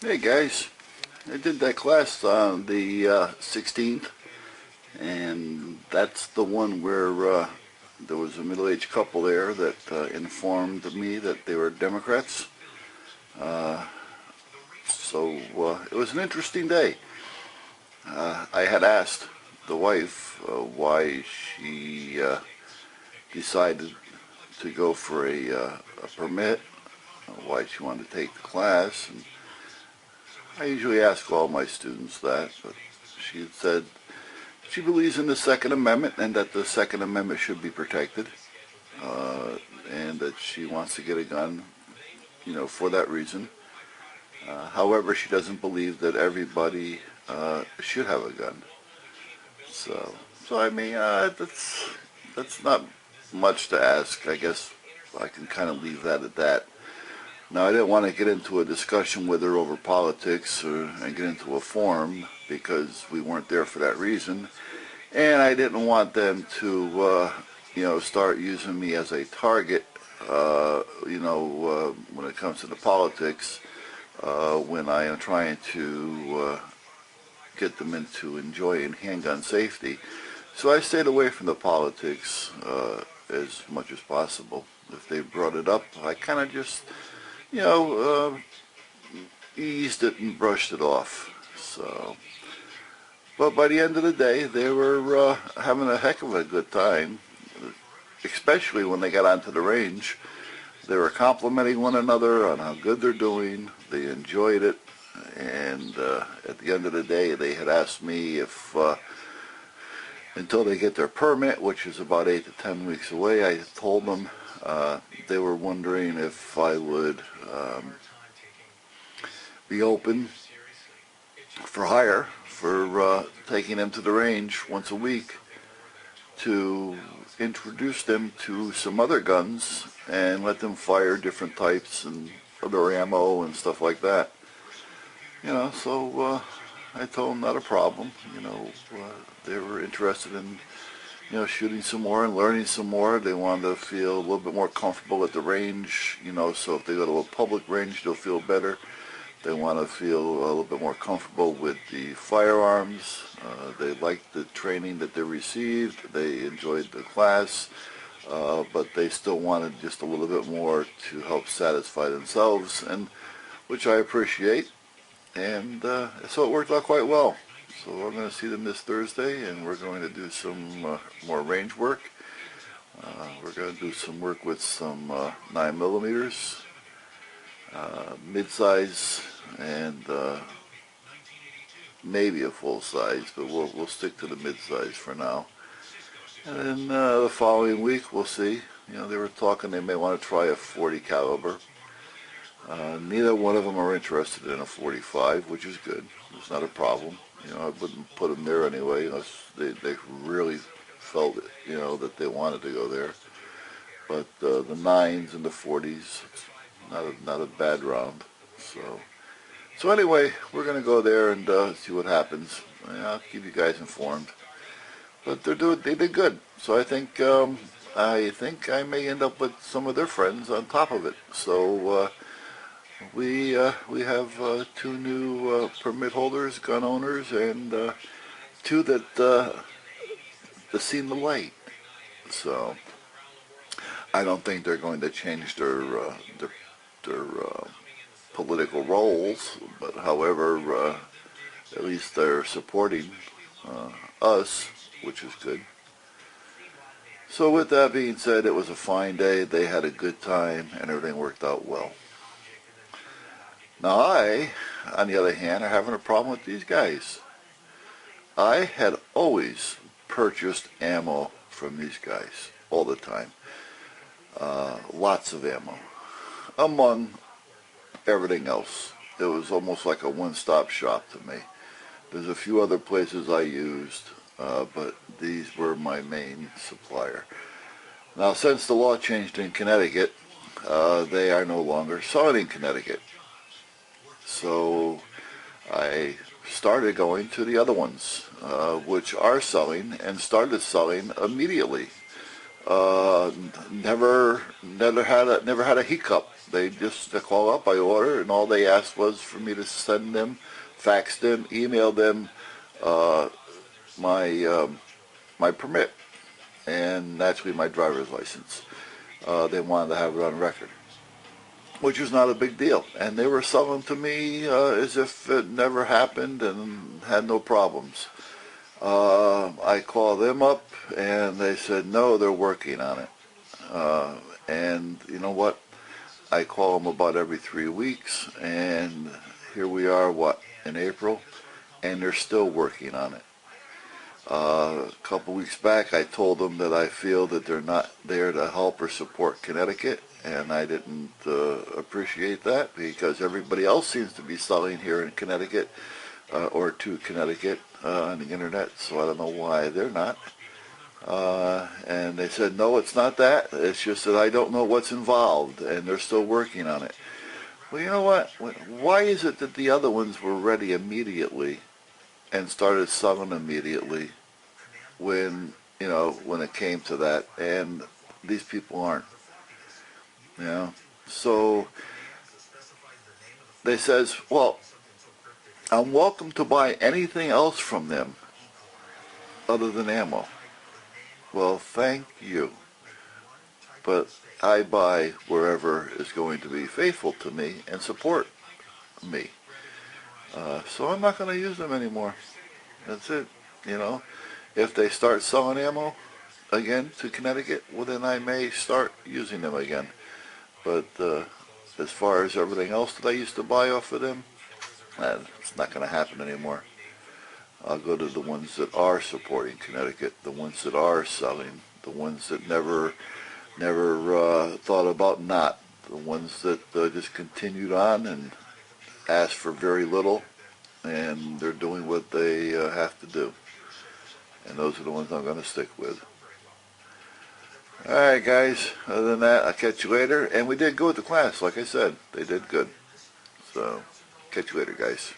Hey guys, I did that class on the 16th, and that's the one where there was a middle-aged couple there that informed me that they were Democrats. Uh, so it was an interesting day. I had asked the wife why she decided to go for a permit, why she wanted to take the class, and I usually ask all my students that, but she had said she believes in the Second Amendment and that the Second Amendment should be protected, uh, and that she wants to get a gun, for that reason. However, she doesn't believe that everybody should have a gun. So, so I mean, that's not much to ask. I guess I can kind of leave that at that. Now, I didn't want to get into a discussion with her over politics and get into a forum because we weren't there for that reason. And I didn't want them to, start using me as a target, when it comes to the politics, when I am trying to get them into enjoying handgun safety. So I stayed away from the politics as much as possible. If they brought it up, I kind of just eased it and brushed it off. So, but by the end of the day, they were having a heck of a good time, especially when they got onto the range. They were complimenting one another on how good they're doing. They enjoyed it, and at the end of the day, they had asked me if, until they get their permit, which is about 8 to 10 weeks away, I told them they were wondering if I would be open for hire for taking them to the range once a week to introduce them to some other guns and let them fire different types and other ammo and stuff like that. So I told them not a problem. They were interested in shooting some more and learning some more. They wanted to feel a little bit more comfortable at the range, so if they go to a public range, they'll feel better. They want to feel a little bit more comfortable with the firearms. They liked the training that they received. They enjoyed the class, but they still wanted just a little bit more to help satisfy themselves, and which I appreciate. And so it worked out quite well. So I'm going to see them this Thursday, and we're going to do some more range work. We're going to do some work with some 9mm, mid-size, and maybe a full size, but we'll stick to the mid-size for now. And then the following week we'll see. They were talking they may want to try a .40 caliber. Neither one of them are interested in a .45, which is good. It's not a problem. I wouldn't put them there anyway unless they really felt that they wanted to go there. But the 9s and the .40s, not a bad round. So anyway, we're going to go there and see what happens. I'll keep you guys informed. But they did good. So I think I may end up with some of their friends on top of it. So we have 2 new permit holders, gun owners, and 2 that seen the light. So I don't think they're going to change their political roles, but however, at least they're supporting us, which is good. So with that being said, it was a fine day. They had a good time, and everything worked out well. Now I, on the other hand, are having a problem with these guys. I had always purchased ammo from these guys all the time. Lots of ammo. Among everything else. It was almost like a one-stop shop to me. There's a few other places I used, but these were my main supplier. Now, since the law changed in Connecticut, they are no longer selling in Connecticut. So I started going to the other ones, which are selling and started selling immediately. Never had a hiccup. They call up, I order, and all they asked was for me to send them, fax them, email them uh, my my permit, and naturally my driver's license. They wanted to have it on record, which was not a big deal, and they were selling to me as if it never happened and had no problems. I called them up, and they said no, they're working on it. And you know what? I call them about every 3 weeks, and here we are, in April, and they're still working on it. A couple weeks back, I told them that I feel that they're not there to help or support Connecticut, and I didn't appreciate that because everybody else seems to be selling here in Connecticut or to Connecticut on the internet, so I don't know why they're not. And they said, no, it's not that. It's just that I don't know what's involved, and they're still working on it. Well, you know what? Why is it that the other ones were ready immediately and started selling immediately when it came to that, and these people aren't? So they says, well, I'm welcome to buy anything else from them other than ammo. Well, thank you. But I buy wherever is going to be faithful to me and support me. So I'm not going to use them anymore. That's it. If they start selling ammo again to Connecticut, well, then I may start using them again. But as far as everything else that I used to buy off of them, it's not going to happen anymore. I'll go to the ones that are supporting Connecticut, the ones that are selling, the ones that never thought about not, the ones that just continued on and asked for very little, and they're doing what they have to do. And those are the ones I'm going to stick with. All right, guys. Other than that, I'll catch you later. And we did good with the class, like I said. They did good. So, catch you later, guys.